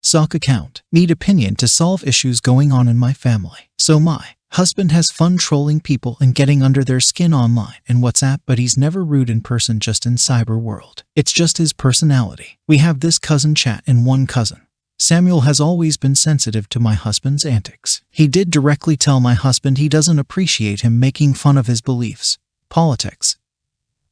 Sock account. Need opinion to solve issues going on in my family. So my husband has fun trolling people and getting under their skin online and WhatsApp, but he's never rude in person, just in cyber world. It's just his personality. We have this cousin chat and one cousin. Samuel has always been sensitive to my husband's antics. He did directly tell my husband he doesn't appreciate him making fun of his beliefs, politics,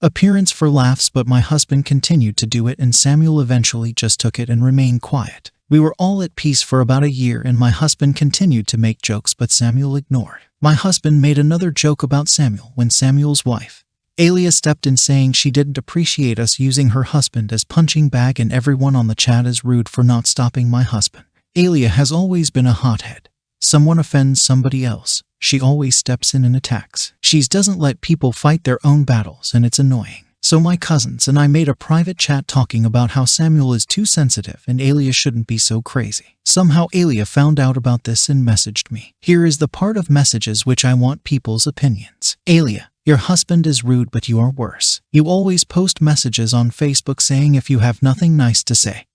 appearance for laughs, but my husband continued to do it and Samuel eventually just took it and remained quiet. We were all at peace for about a year and my husband continued to make jokes, but Samuel ignored. My husband made another joke about Samuel when Samuel's wife, AITA, stepped in, saying she didn't appreciate us using her husband as punching bag and everyone on the chat is rude for not stopping my husband. AITA has always been a hothead. Someone offends somebody else, she always steps in and attacks. She doesn't let people fight their own battles and it's annoying. So my cousins and I made a private chat talking about how Samuel is too sensitive and AITA shouldn't be so crazy. Somehow AITA found out about this and messaged me. Here is the part of messages which I want people's opinions. AITA, your husband is rude, but you are worse. You always post messages on Facebook saying if you have nothing nice to say,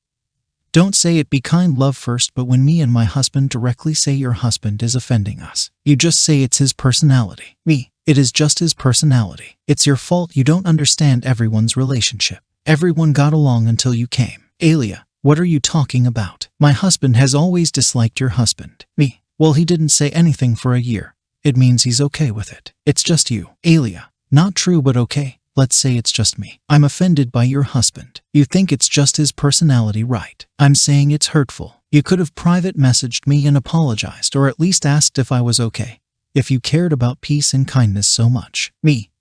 don't say it, be kind, love first, but when me and my husband directly say your husband is offending us, you just say it's his personality. It is just his personality. It's your fault. You don't understand everyone's relationship. Everyone got along until you came. AITA, what are you talking about? My husband has always disliked your husband. Well, he didn't say anything for a year. It means he's okay with it. It's just you. AITA, not true, but okay. Let's say it's just me. I'm offended by your husband. You think it's just his personality, right? I'm saying it's hurtful. You could have private messaged me and apologized, or at least asked if I was okay. If you cared about peace and kindness so much.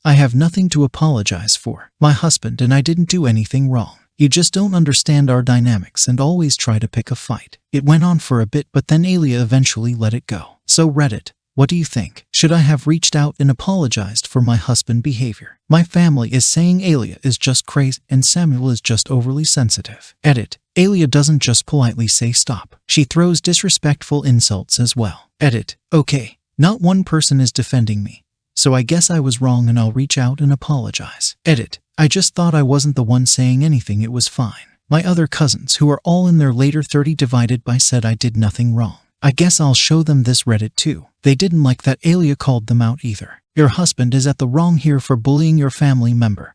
I have nothing to apologize for. My husband and I didn't do anything wrong. You just don't understand our dynamics and always try to pick a fight. It went on for a bit, but then AITA eventually let it go. So Reddit, what do you think? Should I have reached out and apologized for my husband's behavior? My family is saying AITA is just crazy and Samuel is just overly sensitive. Edit. AITA doesn't just politely say stop. She throws disrespectful insults as well. Edit. Okay. Not one person is defending me, so I guess I was wrong and I'll reach out and apologize. Edit. I just thought I wasn't the one saying anything, it was fine. My other cousins, who are all in their later 30 divided by, said I did nothing wrong. I guess I'll show them this Reddit too. They didn't like that AITA called them out either. Your husband is at the wrong here for bullying your family member.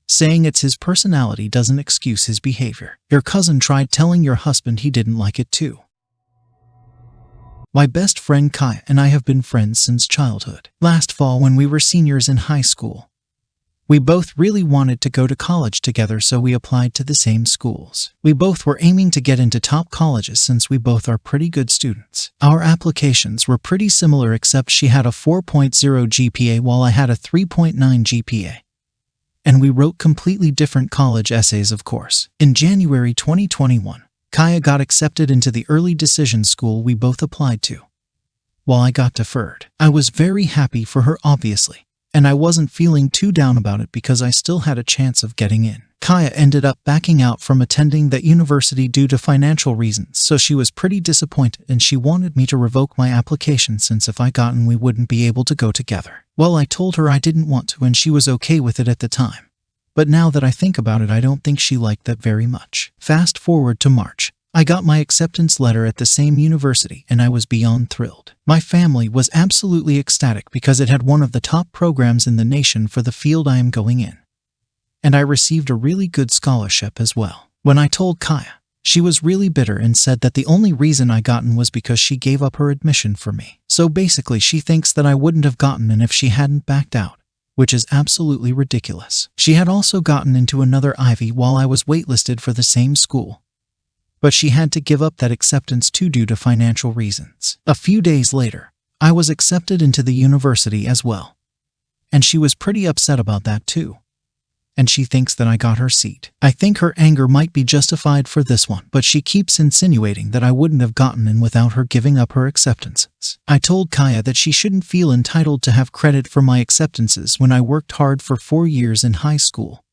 Saying it's his personality doesn't excuse his behavior. Your cousin tried telling your husband he didn't like it too. My best friend Kaya and I have been friends since childhood. Last fall, when we were seniors in high school, we both really wanted to go to college together, so we applied to the same schools. We both were aiming to get into top colleges since we both are pretty good students. Our applications were pretty similar, except she had a 4.0 GPA while I had a 3.9 GPA. And we wrote completely different college essays, of course. In January 2021, Kaya got accepted into the early decision school we both applied to, while I got deferred. I was very happy for her, obviously, and I wasn't feeling too down about it because I still had a chance of getting in. Kaya ended up backing out from attending that university due to financial reasons, so she was pretty disappointed and she wanted me to revoke my application since if I got in we wouldn't be able to go together. Well, I told her I didn't want to and she was okay with it at the time. But now that I think about it, I don't think she liked that very much. Fast forward to March. I got my acceptance letter at the same university and I was beyond thrilled. My family was absolutely ecstatic because it had one of the top programs in the nation for the field I am going in. And I received a really good scholarship as well. When I told Kaya, she was really bitter and said that the only reason I gotten was because she gave up her admission for me. So basically she thinks that I wouldn't have gotten in if she hadn't backed out, which is absolutely ridiculous. She had also gotten into another Ivy while I was waitlisted for the same school, but she had to give up that acceptance too due to financial reasons. A few days later, I was accepted into the university as well, and she was pretty upset about that too. And she thinks that I got her seat. I think her anger might be justified for this one, but she keeps insinuating that I wouldn't have gotten in without her giving up her acceptances. I told Kaya that she shouldn't feel entitled to have credit for my acceptances when I worked hard for 4 years in high school.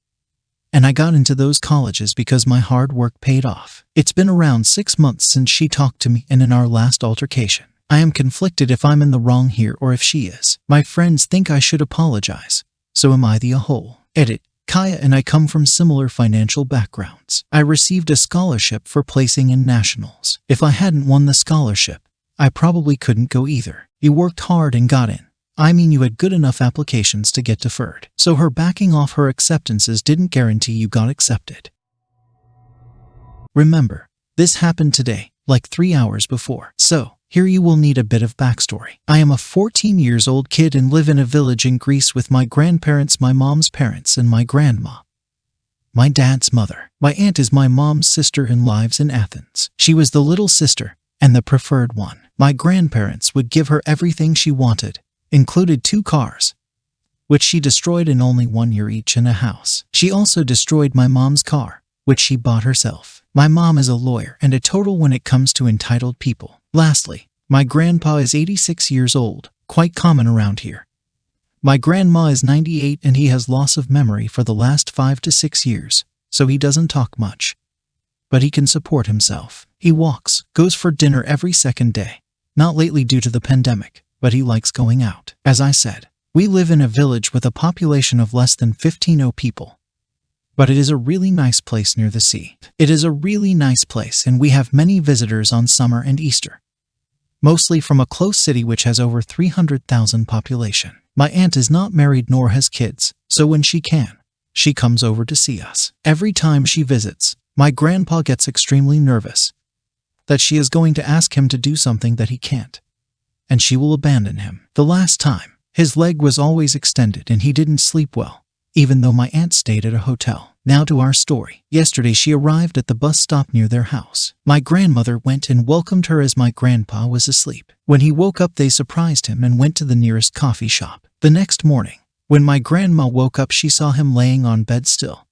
And I got into those colleges because my hard work paid off. It's been around 6 months since she talked to me, and in our last altercation, I am conflicted if I'm in the wrong here or if she is. My friends think I should apologize. So am I the a-hole? Edit. Kaya and I come from similar financial backgrounds. I received a scholarship for placing in nationals. If I hadn't won the scholarship, I probably couldn't go either. You worked hard and got in. I mean, you had good enough applications to get deferred. So her backing off her acceptances didn't guarantee you got accepted. Remember, this happened today, like 3 hours before. So, here you will need a bit of backstory. I am a 14-year-old kid and live in a village in Greece with my grandparents, my mom's parents, and my grandma, my dad's mother. My aunt is my mom's sister and lives in Athens. She was the little sister and the preferred one. My grandparents would give her everything she wanted, included 2 cars, which she destroyed in only 1 year each, and a house. She also destroyed my mom's car, which she bought herself. My mom is a lawyer and a total when it comes to entitled people. Lastly, my grandpa is 86 years old, quite common around here. My grandma is 98 and he has loss of memory for the last 5 to 6 years, so he doesn't talk much. But he can support himself. He walks, goes for dinner every second day. Not lately due to the pandemic, but he likes going out. As I said, we live in a village with a population of less than 15 people. But it is a really nice place near the sea. It is a really nice place and we have many visitors on summer and Easter. Mostly from a close city which has over 300,000 population. My aunt is not married nor has kids, so when she can, she comes over to see us. Every time she visits, my grandpa gets extremely nervous that she is going to ask him to do something that he can't, and she will abandon him. The last time, his leg was always extended and he didn't sleep well, even though my aunt stayed at a hotel. Now to our story. Yesterday she arrived at the bus stop near their house. My grandmother went and welcomed her as my grandpa was asleep. When he woke up they surprised him and went to the nearest coffee shop. The next morning, when my grandma woke up she saw him laying on bed still,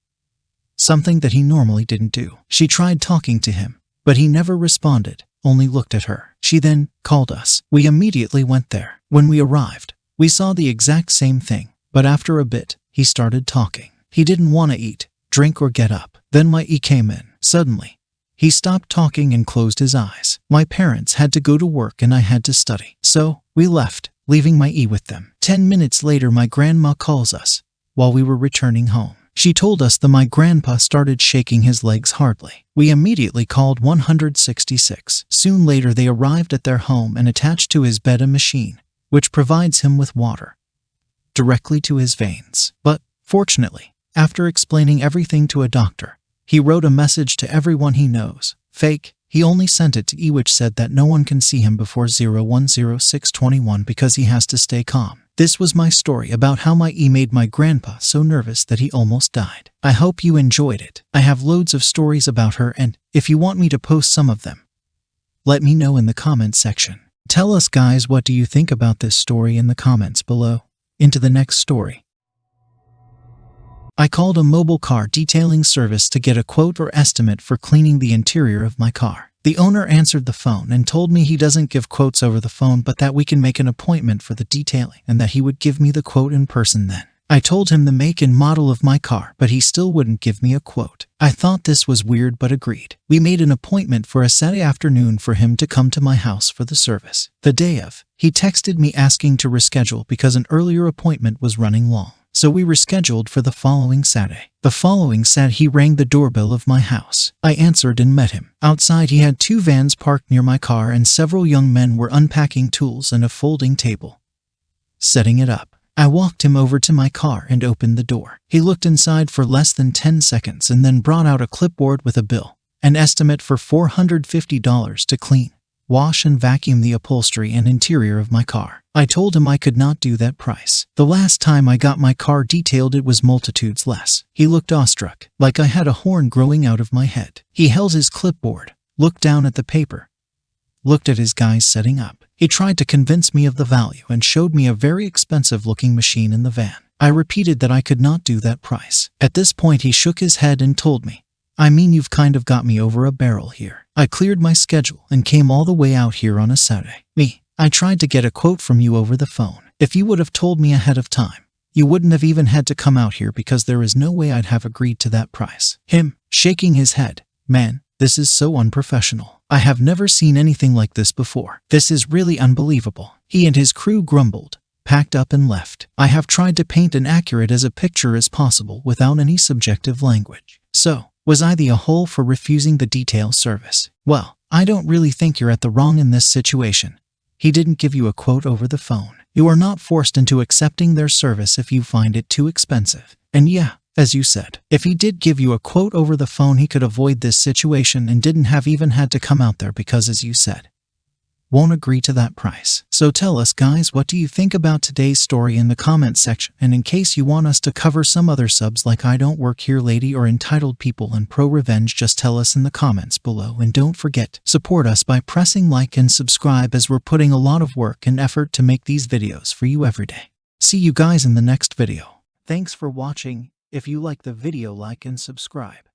something that he normally didn't do. She tried talking to him, but he never responded, only looked at her. She then called us. We immediately went there. When we arrived, we saw the exact same thing, but after a bit, he started talking. He didn't want to eat, drink or get up. Then my came in. Suddenly, he stopped talking and closed his eyes. My parents had to go to work and I had to study. So, we left, leaving my with them. 10 minutes later my grandma calls us, while we were returning home. She told us that my grandpa started shaking his legs hardly. We immediately called 166. Soon later they arrived at their home and attached to his bed a machine, which provides him with water directly to his veins. But, fortunately, after explaining everything to a doctor, he wrote a message to everyone he knows. Fake. He only sent it to which said that no one can see him before 010621 because he has to stay calm. This was my story about how my made my grandpa so nervous that he almost died. I hope you enjoyed it. I have loads of stories about her and, if you want me to post some of them, let me know in the comments section. Tell us guys, what do you think about this story in the comments below. Into the next story. I called a mobile car detailing service to get a quote or estimate for cleaning the interior of my car. The owner answered the phone and told me he doesn't give quotes over the phone but that we can make an appointment for the detailing and that he would give me the quote in person then. I told him the make and model of my car but he still wouldn't give me a quote. I thought this was weird but agreed. We made an appointment for a Saturday afternoon for him to come to my house for the service. The day of, he texted me asking to reschedule because an earlier appointment was running long. So we rescheduled for the following Saturday. The following Saturday he rang the doorbell of my house. I answered and met him. Outside he had 2 vans parked near my car and several young men were unpacking tools and a folding table, setting it up. I walked him over to my car and opened the door. He looked inside for less than 10 seconds and then brought out a clipboard with a bill, an estimate for $450 to clean, wash and vacuum the upholstery and interior of my car. I told him I could not do that price. The last time I got my car detailed it was multitudes less. He looked awestruck, like I had a horn growing out of my head. He held his clipboard, looked down at the paper, looked at his guys setting up. He tried to convince me of the value and showed me a very expensive looking machine in the van. I repeated that I could not do that price. At this point he shook his head and told me, I mean, you've kind of got me over a barrel here. I cleared my schedule and came all the way out here on a Saturday. I tried to get a quote from you over the phone. If you would have told me ahead of time, you wouldn't have even had to come out here because there is no way I'd have agreed to that price. Him, shaking his head, man, this is so unprofessional. I have never seen anything like this before. This is really unbelievable. He and his crew grumbled, packed up and left. I have tried to paint an accurate as a picture as possible without any subjective language. So, was I the a-hole for refusing the detail service? Well, I don't really think you're at the wrong in this situation. He didn't give you a quote over the phone. You are not forced into accepting their service if you find it too expensive. And yeah, as you said, if he did give you a quote over the phone, he could avoid this situation and didn't have even had to come out there because, as you said, won't agree to that price. So tell us, guys, what do you think about today's story in the comments section? And in case you want us to cover some other subs like I Don't Work Here Lady or Entitled People and Pro Revenge, just tell us in the comments below. And don't forget, support us by pressing like and subscribe, as we're putting a lot of work and effort to make these videos for you every day. See you guys in the next video. Thanks for watching. If you like the video, like and subscribe.